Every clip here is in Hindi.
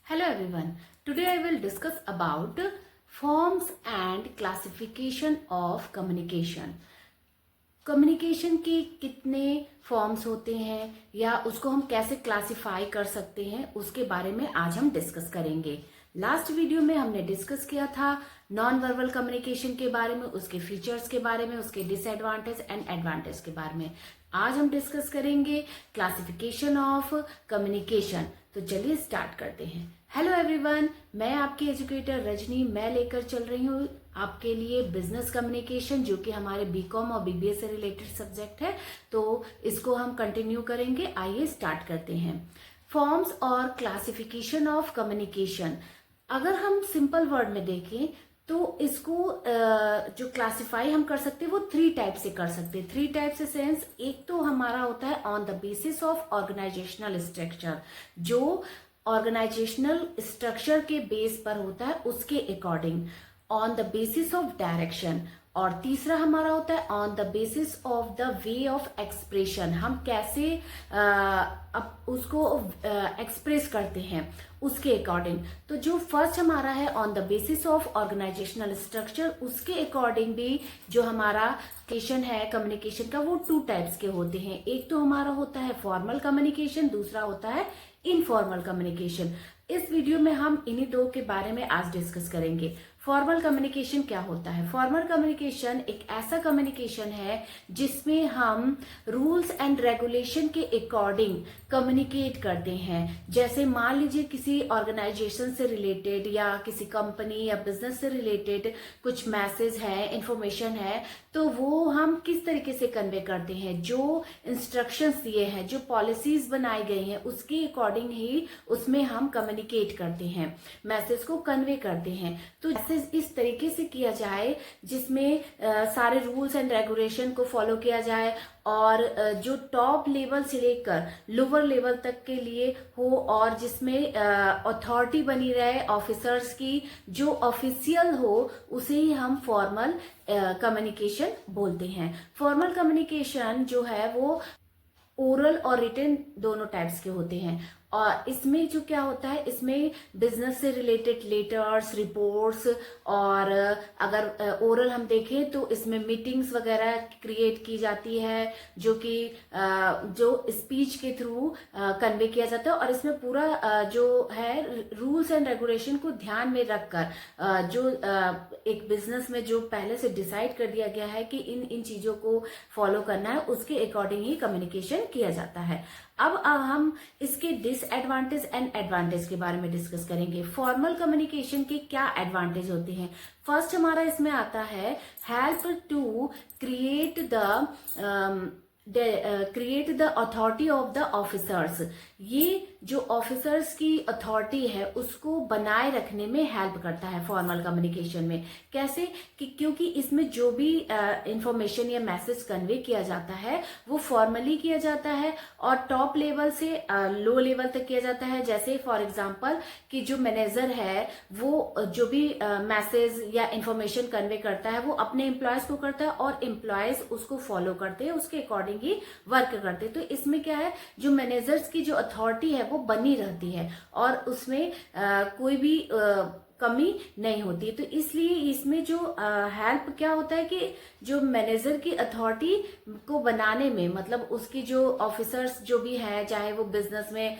Hello everyone. Today I will discuss about forms and classification of communication. Communication के कितने फॉर्म्स होते हैं या उसको हम कैसे क्लासिफाई कर सकते हैं उसके बारे में आज हम डिस्कस करेंगे। लास्ट वीडियो में हमने डिस्कस किया था नॉन वर्बल कम्युनिकेशन के बारे में, उसके फीचर्स के बारे में, उसके डिसएडवांटेज एंड एडवांटेज के बारे में। आज हम डिस्कस करेंगे क्लासिफिकेशन ऑफ कम्युनिकेशन। तो चलिए स्टार्ट करते हैं। हेलो एवरीवन, मैं आपकी एजुकेटर रजनी। मैं लेकर चल रही हूँ आपके लिए बिजनेस कम्युनिकेशन, जो कि हमारे बीकॉम और बीबीए से रिलेटेड सब्जेक्ट है। तो इसको हम कंटिन्यू करेंगे। आइए स्टार्ट करते हैं। फॉर्म्स और क्लासिफिकेशन ऑफ कम्युनिकेशन, अगर हम सिंपल वर्ड में देखें तो इसको जो क्लासिफाई हम कर सकते हैं वो 3 टाइप से कर सकते हैं। 3 टाइप से सेंस, एक तो हमारा होता है on the basis of organisational structure, जो ऑर्गेनाइजेशनल स्ट्रक्चर के बेस पर होता है उसके according, on the basis of direction. और तीसरा हमारा होता है on the basis of the way of expression, हम कैसे उसको एक्सप्रेस करते हैं उसके अकॉर्डिंग। तो जो फर्स्ट हमारा है on the basis of organisational structure, उसके अकॉर्डिंग भी जो हमारा कम्युनिकेशन है कम्युनिकेशन का, वो 2 टाइप्स के होते हैं। एक तो हमारा होता है फॉर्मल कम्युनिकेशन, दूसरा होता है इनफॉर्मल कम्युनिकेशन। इस वीडियो में हम इन्हीं 2 के बारे में आज डिस्कस करेंगे। फॉर्मल कम्युनिकेशन क्या होता है? फॉर्मल कम्युनिकेशन एक ऐसा कम्युनिकेशन है जिसमें हम रूल्स एंड रेगुलेशन के अकॉर्डिंग कम्युनिकेट करते हैं। जैसे मान लीजिए किसी ऑर्गेनाइजेशन से रिलेटेड या किसी कंपनी या बिजनेस से रिलेटेड कुछ मैसेज है, इंफॉर्मेशन है, तो वो हम किस तरीके से कन्वे करते हैं। जो इंस्ट्रक्शंस दिए हैं, जो पॉलिसीज बनाई गई हैं, उसके अकॉर्डिंग ही उसमें हम कम्युनिकेट करते हैं, मैसेज को कन्वे करते हैं। तो इस तरीके से किया जाए जिसमें सारे रूल्स एंड रेगुलेशन को फॉलो किया जाए और जो टॉप लेवल से लेकर लोअर लेवल तक के लिए हो, और जिसमें अथॉरिटी बनी रहे ऑफिसर्स की, जो ऑफिशियल हो, उसे ही हम फॉर्मल कम्युनिकेशन बोलते हैं। फॉर्मल कम्युनिकेशन जो है वो ओरल और रिटन दोनों टाइप्स के होते हैं। और इसमें जो क्या होता है, इसमें बिजनेस से रिलेटेड लेटर्स, रिपोर्ट्स, और अगर ओरल हम देखें तो इसमें मीटिंग्स वगैरह क्रिएट की जाती है, जो कि जो स्पीच के थ्रू कन्वे किया जाता है। और इसमें पूरा जो है रूल्स एंड रेगुलेशन को ध्यान में रखकर जो एक बिजनेस में जो पहले से डिसाइड कर दिया गया है कि इन चीजों को फॉलो करना है, उसके अकॉर्डिंग ही कम्युनिकेशन किया जाता है। अब हम इसके डिसएडवांटेज एंड एडवांटेज के बारे में डिस्कस करेंगे। फॉर्मल कम्युनिकेशन के क्या एडवांटेज होते हैं? फर्स्ट हमारा इसमें आता है help to create the authority of the officers. ये जो ऑफिसर्स की अथॉरिटी है उसको बनाए रखने में हेल्प करता है फॉर्मल कम्युनिकेशन में। कैसे? क्योंकि इसमें जो भी इंफॉर्मेशन या मैसेज कन्वे किया जाता है वो फॉर्मली किया जाता है और टॉप लेवल से लो लेवल तक किया जाता है। जैसे फॉर एग्जांपल कि जो मैनेजर है वो जो भी मैसेज या इंफॉर्मेशन कन्वे करता है वो अपने एम्प्लॉयज को करता है और एम्प्लॉयज उसको फॉलो करते हैं, उसके अकॉर्डिंग ही वर्क करते हैं। तो इसमें क्या है, जो मैनेजर्स की जो अथॉरिटी है वो बनी रहती है और उसमें कोई भी कमी नहीं होती। तो इसलिए इसमें जो हेल्प क्या होता है कि जो मैनेजर की अथॉरिटी को बनाने में, मतलब उसकी जो ऑफिसर्स जो भी है, चाहे वो बिजनेस में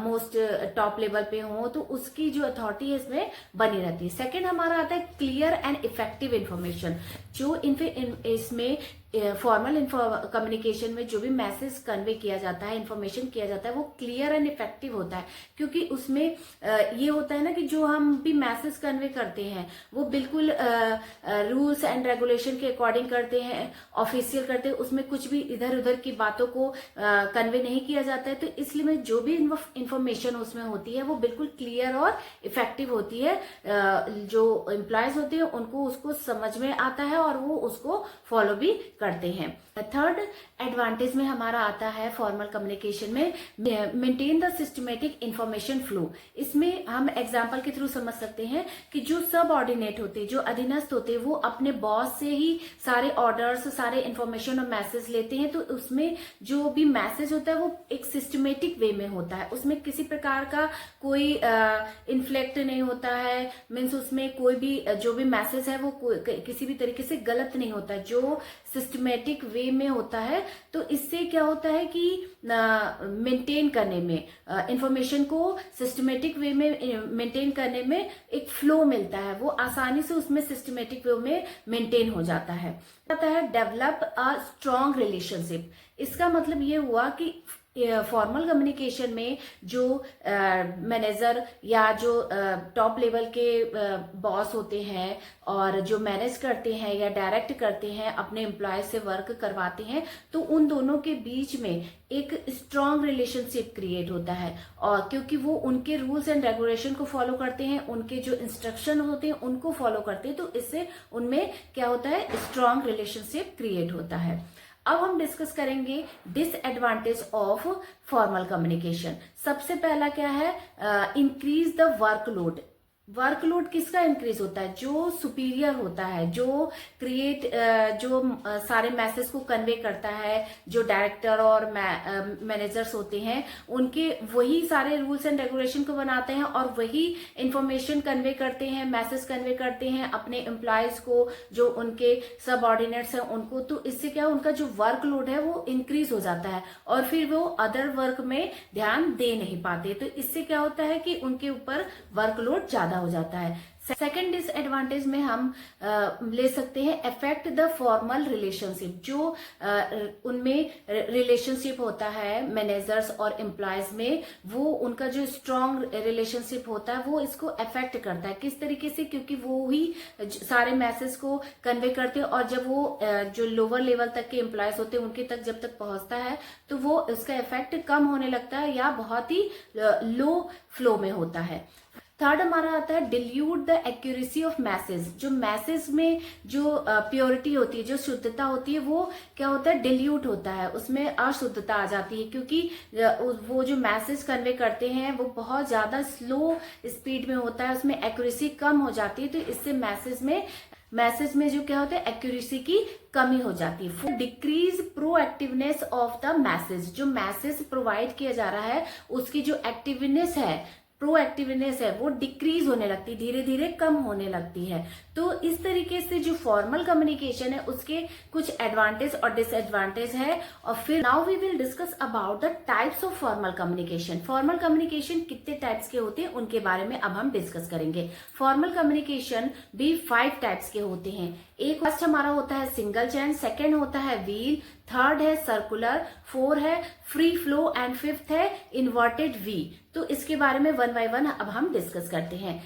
मोस्ट टॉप लेवल पे हो, तो उसकी जो अथॉरिटी है इसमें बनी रहती है। सेकंड हमारा आता है क्लियर एंड इफेक्टिव इंफॉर्मेशन। जो इसमें फॉर्मल कम्युनिकेशन में जो भी मैसेज कन्वे किया जाता है, इंफॉर्मेशन किया जाता है, वो क्लियर एंड इफेक्टिव होता है। क्योंकि उसमें ये होता है ना कि जो हम भी मैसेज कन्वे करते हैं वो बिल्कुल रूल्स एंड रेगुलेशन के अकॉर्डिंग करते हैं, ऑफिशियल करते हैं, उसमें कुछ भी इधर उधर की बातों को कन्वे नहीं किया जाता है। तो इसलिए में जो भी इंफॉर्मेशन उसमें होती है वो बिल्कुल क्लियर और इफेक्टिव होती है। जो एम्प्लॉयज होते हैं उनको उसको समझ में आता है और वो उसको फॉलो भी करते हैं। थर्ड एडवांटेज में हमारा आता है फॉर्मल कम्युनिकेशन में maintain the systematic information flow. इसमें हम एग्जांपल के थ्रू समझ सकते हैं कि जो सब ऑर्डिनेट होते हैं, जो अधीनस्थ होते हैं, वो अपने बॉस से ही सारे ऑर्डर्स, सारे इंफॉर्मेशन और मैसेज लेते हैं। तो उसमें जो भी मैसेज होता है वो एक सिस्टमेटिक वे में होता है, उसमें किसी प्रकार का कोई इन्फ्लेक्ट नहीं होता है, मीन्स उसमें कोई भी जो भी मैसेज है वो किसी भी तरीके से गलत नहीं होता है, जो सिस्टमेटिक वे में होता है। तो इससे क्या होता है कि मेंटेन करने में, इंफॉर्मेशन को सिस्टमेटिक वे में मेंटेन करने में एक फ्लो मिलता है, वो आसानी से उसमें सिस्टमेटिक वे में मेंटेन हो जाता है। Develop a strong relationship. इसका मतलब ये हुआ कि फॉर्मल कम्युनिकेशन में जो मैनेजर या जो टॉप लेवल के बॉस होते हैं और जो मैनेज करते हैं या डायरेक्ट करते हैं, अपने एम्प्लॉय से वर्क करवाते हैं, तो उन दोनों के बीच में एक स्ट्रॉन्ग रिलेशनशिप क्रिएट होता है। और क्योंकि वो उनके रूल्स एंड रेगुलेशन को फॉलो करते हैं, उनके जो इंस्ट्रक्शन होते हैं उनको फॉलो करते हैं, तो इससे उनमें क्या होता है, स्ट्रॉन्ग रिलेशनशिप क्रिएट होता है। अब हम डिस्कस करेंगे डिसएडवांटेज ऑफ फॉर्मल कम्युनिकेशन। सबसे पहला क्या है, इंक्रीज द वर्कलोड। वर्कलोड किसका इंक्रीज होता है, जो सुपीरियर होता है, जो सारे मैसेज को कन्वे करता है, जो डायरेक्टर और मैनेजर्स होते हैं, उनके वही सारे रूल्स एंड रेगुलेशन को बनाते हैं और वही इंफॉर्मेशन कन्वे करते हैं, मैसेज कन्वे करते हैं अपने एम्प्लॉयज को, जो उनके सबऑर्डिनेट्स हैं उनको। तो इससे क्या, उनका जो वर्कलोड है वो इंक्रीज हो जाता है और फिर वो अदर वर्क में ध्यान दे नहीं पाते। तो इससे क्या होता है कि उनके ऊपर वर्कलोड ज्यादा हो जाता है। सेकेंड डिसएडवांटेज में हम ले सकते हैं अफेक्ट द फॉर्मल रिलेशनशिप। जो उनमें रिलेशनशिप होता है मैनेजर्स और एम्प्लॉयज में, वो उनका जो स्ट्रॉन्ग रिलेशनशिप होता है वो इसको अफेक्ट करता है। किस तरीके से, क्योंकि वो ही सारे मैसेज को कन्वे करते हैं और जब वो जो लोअर लेवल तक के एम्प्लॉयज होते हैं उनके तक जब तक पहुंचता है तो वो उसका इफेक्ट कम होने लगता है या बहुत ही लो फ्लो में होता है। थर्ड हमारा आता है dilute the accuracy of message. जो मैसेज में जो प्योरिटी होती है, जो शुद्धता होती है, वो क्या होता है, डिल्यूट होता है, उसमें अशुद्धता आ जाती है, क्योंकि वो जो मैसेज कन्वे करते हैं वो बहुत ज्यादा स्लो स्पीड में होता है, उसमें एक्यूरेसी कम हो जाती है। तो इससे मैसेज में जो क्या होता है, एक्यूरेसी की कमी हो जाती है। Decrease proactiveness of the message. जो मैसेज प्रोवाइड किया जा रहा है उसकी जो एक्टिवनेस है, प्रोएक्टिवनेस है, वो डिक्रीज होने लगती है, धीरे धीरे कम होने लगती है। तो इस तरीके से जो फॉर्मल कम्युनिकेशन है उसके कुछ एडवांटेज और डिसएडवांटेज है। और फिर now we will discuss about the types of formal communication. Formal communication कितने टाइप्स के होते हैं उनके बारे में अब हम डिस्कस करेंगे। फॉर्मल कम्युनिकेशन भी 5 टाइप्स के होते हैं। एक फर्स्ट हमारा होता है सिंगल चैन, सेकेंड होता है व्हील, थर्ड है सर्कुलर, 4 है फ्री फ्लो एंड 5th है इन्वर्टेड वी। तो इसके बारे में वन बाय वन अब हम डिस्कस करते हैं।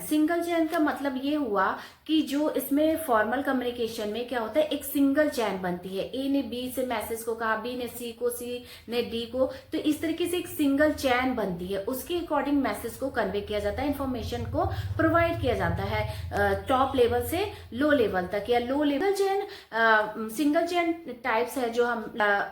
सिंगल चैन का मतलब ये हुआ कि जो इसमें फॉर्मल कम्युनिकेशन में क्या होता है, एक सिंगल चैन बनती है। ए ने बी से मैसेज को कहा, बी ने सी को, सी ने डी को, तो इस तरीके से एक सिंगल चैन बनती है। उसके अकॉर्डिंग मैसेज को कन्वे किया जाता है, इंफॉर्मेशन को प्रोवाइड किया जाता है टॉप लेवल से लो लेवल तक या लो लेवल चैन। सिंगल चैन टाइप्स है जो हम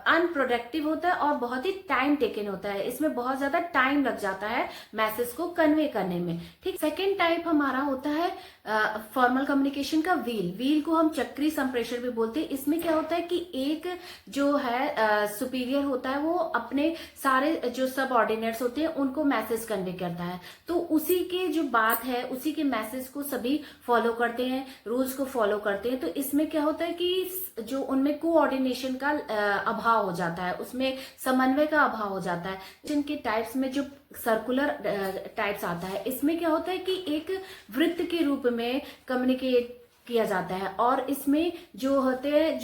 अनप्रोडक्टिव होता है और बहुत ही टाइम टेकन होता है, इसमें बहुत ज्यादा टाइम लग जाता है मैसेज को कन्वे करने में। ठीक, सेकेंड टाइप हमारा होता है फॉर्मल कम्युनिकेशन का व्हील को हम चक्री संप्रेषण भी बोलते हैं। इसमें क्या होता है कि एक जो है सुपीरियर होता है वो अपने सारे जो सब ऑर्डिनेट्स होते हैं उनको मैसेज कन्वे करता है, तो उसी के जो बात है उसी के मैसेज को सभी फॉलो करते हैं, रूल्स को फॉलो करते हैं। तो इसमें क्या होता है कि जो उनमें कोऑर्डिनेशन का अभाव हो जाता है, उसमें समन्वय का अभाव हो जाता है। जिनके टाइप्स में जो सर्कुलर टाइप्स आता है, इसमें क्या होता है कि एक वृत्त के रूप में कम्युनिकेट किया जाता है और इसमें जो होते हैं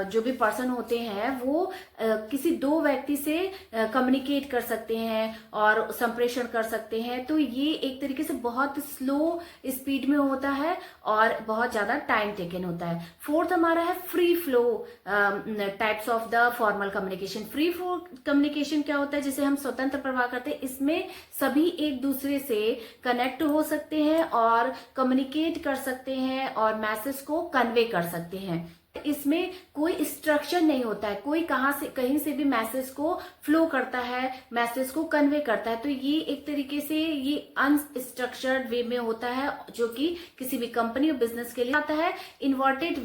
जो भी पर्सन होते हैं वो किसी 2 व्यक्ति से कम्युनिकेट कर सकते हैं और संप्रेषण कर सकते हैं। तो ये एक तरीके से बहुत स्लो स्पीड में होता है और बहुत ज्यादा टाइम टेकन होता है। 4th हमारा है free flow types of the formal communication. Free flow communication क्या होता है, जिसे हम स्वतंत्र प्रवाह करते हैं, इसमें सभी एक दूसरे से कनेक्ट हो सकते हैं और कम्युनिकेट कर सकते हैं और मैसेज को कन्वे कर सकते हैं। इसमें कोई स्ट्रक्चर नहीं होता है, कोई कहीं से भी मैसेज को फ्लो करता है, मैसेज को कन्वे करता है। तो ये एक तरीके से ये अनस्ट्रक्चर्ड वे में होता है, जो कि किसी भी कंपनी और बिजनेस के लिए आता है। इन्वर्टेड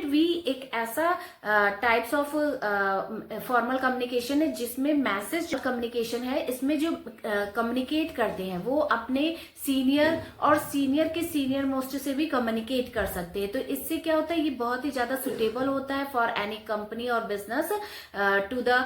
वी एक ऐसा टाइप्स ऑफ फॉर्मल कम्युनिकेशन है जिसमें मैसेज कम्युनिकेशन है, इसमें जो कम्युनिकेट करते हैं वो अपने सीनियर और सीनियर के सीनियर मोस्ट से भी कम्युनिकेट कर सकते हैं। तो इससे क्या होता है, ये बहुत ही ज्यादा सुटेबल होता है फॉर एनी कंपनी और business to the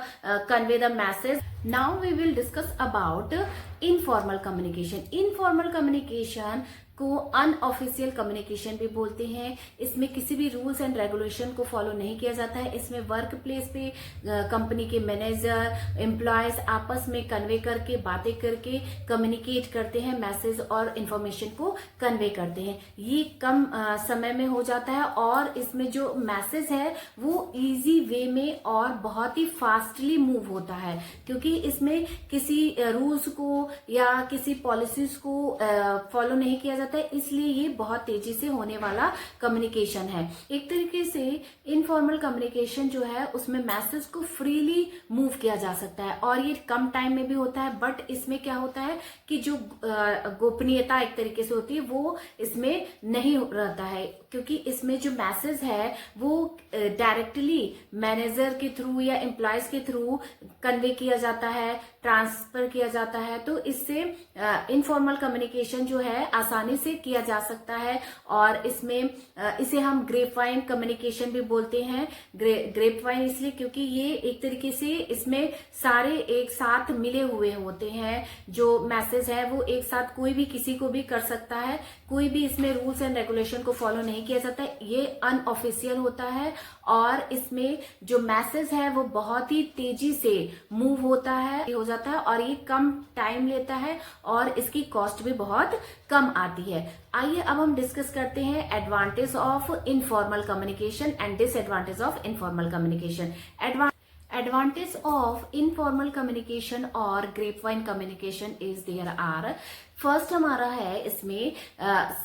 convey the message. Now we will discuss about informal communication. Informal communication को अनऑफिशियल कम्युनिकेशन भी बोलते हैं। इसमें किसी भी रूल्स एंड रेगुलेशन को फॉलो नहीं किया जाता है। इसमें वर्क प्लेस पे कंपनी के मैनेजर, एम्प्लॉयज आपस में कन्वे करके, बातें करके कम्युनिकेट करते हैं, मैसेज और इंफॉर्मेशन को कन्वे करते हैं। ये कम समय में हो जाता है और इसमें जो मैसेज है वो इजी वे में और बहुत ही फास्टली मूव होता है, क्योंकि इसमें किसी रूल्स को या किसी पॉलिसीज को फॉलो नहीं किया जाता है, इसलिए ये बहुत तेजी से होने वाला कम्युनिकेशन है। एक तरीके से इनफॉर्मल कम्युनिकेशन जो है उसमें मैसेज को फ्रीली मूव किया जा सकता है और ये कम टाइम में भी होता है। बट इसमें क्या होता है कि जो गोपनीयता एक तरीके से होती है वो इसमें नहीं रहता है, क्योंकि इसमें जो मैसेज है वो डायरेक्टली मैनेजर के थ्रू या एम्प्लॉयज के थ्रू कन्वे किया जाता है, ट्रांसफर किया जाता है। तो इससे इनफॉर्मल कम्युनिकेशन जो है आसानी से किया जा सकता है और इसमें इसे हम ग्रेपवाइन कम्युनिकेशन भी बोलते हैं। ग्रेपवाइन इसलिए क्योंकि ये एक तरीके से इसमें सारे एक साथ मिले हुए होते हैं। जो मैसेज है वो एक साथ कोई भी किसी को भी कर सकता है, कोई भी इसमें रूल्स एंड रेगुलेशन को फॉलो नहीं किया जाता है। ये अनऑफिशियल होता है और इसमें जो मैसेज है वो बहुत ही तेजी से मूव हो जाता है और ये कम टाइम लेता है और इसकी कॉस्ट भी बहुत कम आती है। आइए अब हम डिस्कस करते हैं advantage of informal communication and disadvantage of informal communication. Advantage of informal communication और grapevine communication is there are. First हमारा है इसमें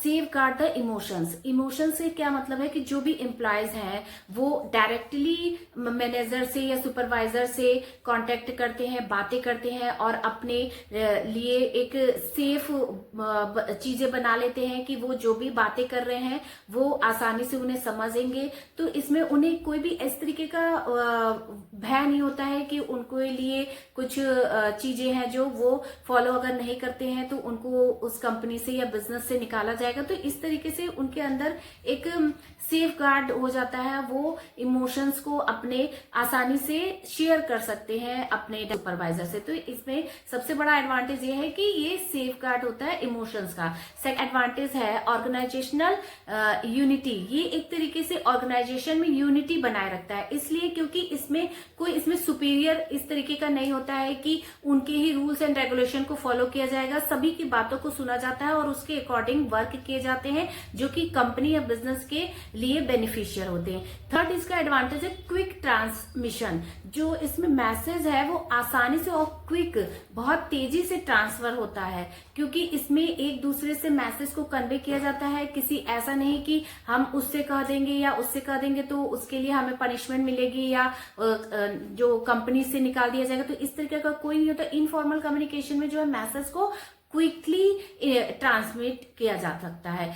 सेव गार्ड द इमोशंस से क्या मतलब है कि जो भी एम्प्लॉयज हैं वो डायरेक्टली मैनेजर से या सुपरवाइजर से कांटेक्ट करते हैं, बातें करते हैं और अपने लिए एक सेफ चीजें बना लेते हैं कि वो जो भी बातें कर रहे हैं वो आसानी से उन्हें समझेंगे। तो इसमें उन्हें कोई भी इस तरीके का भय नहीं होता है कि उनको लिए कुछ चीजें हैं जो वो फॉलो अगर नहीं करते हैं तो उनको उस कंपनी से या बिजनेस से निकाला जाएगा। तो इस तरीके से उनके अंदर एक सेफ गार्ड हो जाता है, वो इमोशंस को अपने आसानी से शेयर कर सकते हैं अपने सुपरवाइजर से। तो इसमें सबसे बड़ा एडवांटेज ये है कि ये सेफ गार्ड होता है इमोशंस का। सेकंड एडवांटेज है ऑर्गेनाइजेशनल यूनिटी। ये एक तरीके से ऑर्गेनाइजेशन में यूनिटी बनाए रखता है, इसलिए क्योंकि इसमें सुपीरियर इस तरीके का नहीं होता है कि उनके ही रूल्स एंड रेगुलेशन को फॉलो किया जाएगा। सभी की बातों को सुना जाता है और उसके अकॉर्डिंग वर्क किए जाते हैं, जो कि कंपनी या बिजनेस के लिए बेनिफिशियल होते हैं। थर्ड इसका एडवांटेज है क्विक ट्रांसमिशन। जो इसमें मैसेज है वो आसानी से और क्विक, बहुत तेजी से ट्रांसफर होता है, क्योंकि इसमें एक दूसरे से मैसेज को कन्वे किया जाता है। किसी ऐसा नहीं कि हम उससे कह देंगे या उससे कह देंगे तो उसके लिए हमें पनिशमेंट मिलेगी या जो कंपनी से निकाल दिया जाएगा। तो इस तरीके का कोई नहीं होता। इनफॉर्मल कम्युनिकेशन में जो है मैसेज को क्विकली ट्रांसमिट किया जा सकता है।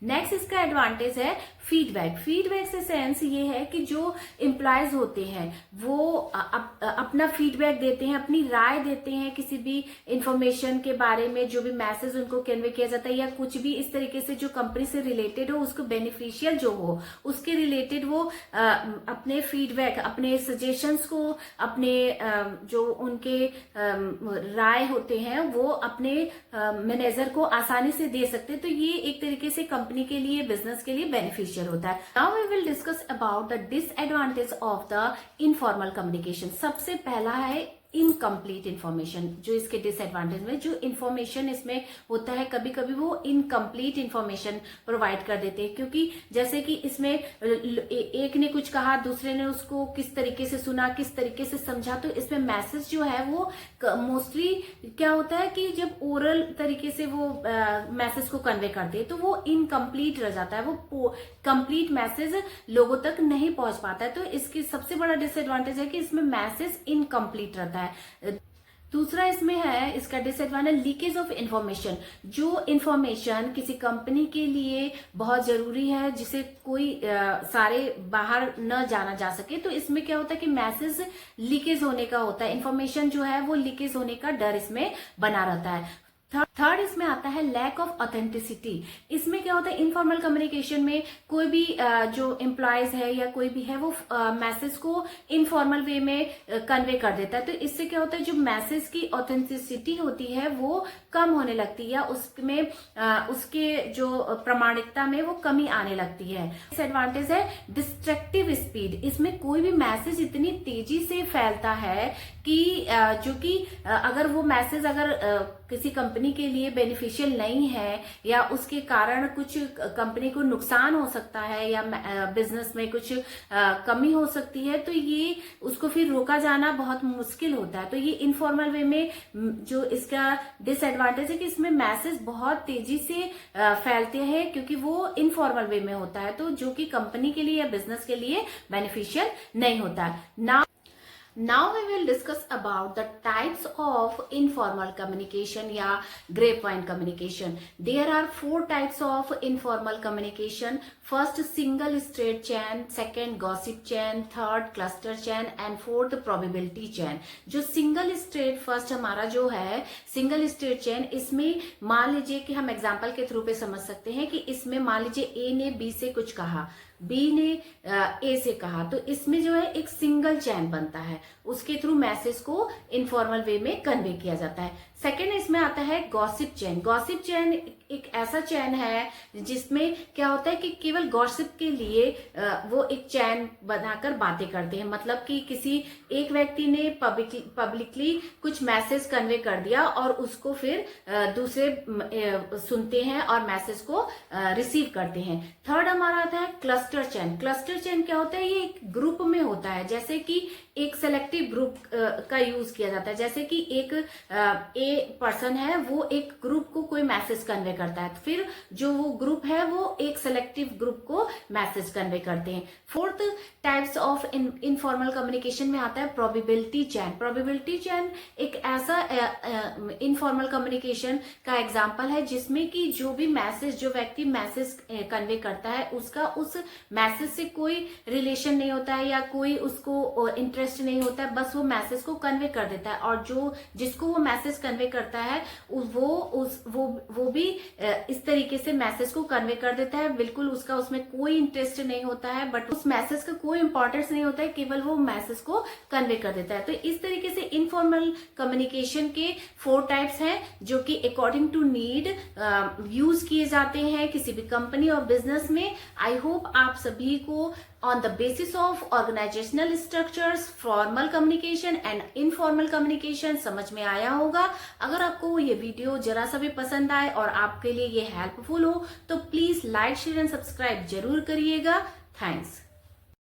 नेक्स्ट इसका एडवांटेज है फीडबैक से सेंस ये है कि जो एम्प्लॉयज होते हैं वो अपना फीडबैक देते हैं, अपनी राय देते हैं किसी भी इंफॉर्मेशन के बारे में, जो भी मैसेज उनको कन्वे किया जाता है या कुछ भी इस तरीके से जो कंपनी से रिलेटेड हो, उसको बेनिफिशियल जो हो उसके रिलेटेड वो अपने फीडबैक, अपने सजेशंस को, अपने जो उनके राय होते हैं वो अपने मैनेजर को आसानी से दे सकते हैं। तो ये एक तरीके से कंपनी के लिए, बिजनेस के लिए बेनिफिशियल होता है। Now we will discuss about the disadvantage of the informal communication. सबसे पहला है इनकम्प्लीट इन्फॉर्मेशन, जो इसके डिसएडवांटेज में जो इन्फॉर्मेशन इसमें होता है कभी कभी वो इनकम्प्लीट इन्फॉर्मेशन प्रोवाइड कर देते हैं, क्योंकि जैसे कि इसमें एक ने कुछ कहा, दूसरे ने उसको किस तरीके से सुना, किस तरीके से समझा, तो इसमें मैसेज जो है वो मोस्टली क्या होता है कि जब ओरल तरीके से वो मैसेज को कन्वे करते हैं तो वो इनकम्प्लीट रह जाता है, वो कंप्लीट मैसेज लोगों तक नहीं पहुंच पाता है। तो इसकी सबसे बड़ा डिसएडवांटेज है कि इसमें मैसेज इनकम्प्लीट रहता है। दूसरा इसमें है इसका डिसएडवांटेज लीकेज ऑफ इंफॉर्मेशन। जो इंफॉर्मेशन किसी कंपनी के लिए बहुत जरूरी है, जिसे कोई सारे बाहर न जाना जा सके, तो इसमें क्या होता है कि मैसेज लीकेज होने का होता है, इंफॉर्मेशन जो है वो लीकेज होने का डर इसमें बना रहता है। थर्ड इसमें आता है लैक ऑफ ऑथेंटिसिटी। इसमें क्या होता है इनफॉर्मल कम्युनिकेशन में कोई भी जो एम्प्लॉयज है या कोई भी है वो मैसेज को इनफॉर्मल वे में कन्वे कर देता है, तो इससे क्या होता है जो मैसेज की ऑथेंटिसिटी होती है वो कम होने लगती है, या उसमें उसके जो प्रामाणिकता में वो कमी आने लगती है। डिसएडवांटेज है डिस्ट्रक्टिव स्पीड। इसमें कोई भी मैसेज इतनी तेजी से फैलता है कि जो कि अगर वो मैसेज अगर किसी कंपनी के लिए बेनिफिशियल नहीं है या उसके कारण कुछ कंपनी को नुकसान हो सकता है या बिजनेस में कुछ कमी हो सकती है, तो ये उसको फिर रोका जाना बहुत मुश्किल होता है। तो ये इनफॉर्मल वे में जो इसका डिसएडवांटेज है कि इसमें मैसेज बहुत तेजी से फैलते हैं, क्योंकि वो इनफॉर्मल वे में होता है, तो जो कि कंपनी के लिए या बिजनेस के लिए बेनिफिशियल नहीं होता है। Now we will discuss about the types of informal communication या grapevine communication. There are 4 types of informal communication. First single straight chain, second gossip chain, third cluster chain and fourth probability chain. जो single straight first हमारा जो है single straight chain, इसमें मान लीजिए कि हम एग्जाम्पल के थ्रू पे समझ सकते हैं कि इसमें मान लीजिए ए ने बी से कुछ कहा, बी ने ए से कहा, तो इसमें जो है एक सिंगल चैन बनता है, उसके थ्रू मैसेज को इनफॉर्मल वे में कन्वे किया जाता है। सेकेंड इसमें आता है गॉसिप चैन। गॉसिप चैन एक ऐसा चैन है जिसमें क्या होता है कि केवल गॉसिप के लिए वो एक चैन बनाकर बातें करते हैं, मतलब कि किसी एक व्यक्ति ने पब्लिकली कुछ मैसेज कन्वे कर दिया और उसको फिर दूसरे सुनते हैं और मैसेज को रिसीव करते हैं। थर्ड हमारा आता है क्लस्टर चैन। क्लस्टर चैन क्या होता है, ये एक ग्रुप में होता है, जैसे कि एक सेलेक्टिव ग्रुप का यूज किया जाता है, जैसे कि एक ए पर्सन है वो एक ग्रुप को कोई मैसेज कन्वे करता है, फिर जो वो ग्रुप है वो एक सेलेक्टिव ग्रुप को मैसेज कन्वे करते हैं। Fourth types of informal communication में आता है प्रोबेबिलिटी चैन। प्रोबेबिलिटी चैन एक ऐसा इनफॉर्मल कम्युनिकेशन का एग्जाम्पल है जिसमें कि जो भी मैसेज जो व्यक्ति मैसेज कन्वे करता है उसका उस मैसेज से कोई रिलेशन नहीं होता है या कोई उसको इंटरेस्ट नहीं होता है, बस वो मैसेज को कन्वे कर देता है, और जो जिसको वो मैसेज कन्वे करता है वो भी इस तरीके से मैसेज को कन्वे कर देता है, बिल्कुल उसका उसमें कोई इंटरेस्ट नहीं होता है, बट उस मैसेज का कोई इंपॉर्टेंस नहीं होता है, केवल वो मैसेज को कन्वे कर देता है। तो इस तरीके से इनफॉर्मल कम्युनिकेशन के 4 टाइप्स हैं जो कि अकॉर्डिंग टू नीड यूज किए जाते हैं किसी भी कंपनी और बिजनेस में। आई होप आप सभी को on the basis of organizational structures, formal communication and informal communication समझ में आया होगा। अगर आपको ये वीडियो जरा सा भी पसंद आए और आपके लिए ये हेल्पफुल हो तो please like share and subscribe जरूर करिएगा। थैंक्स।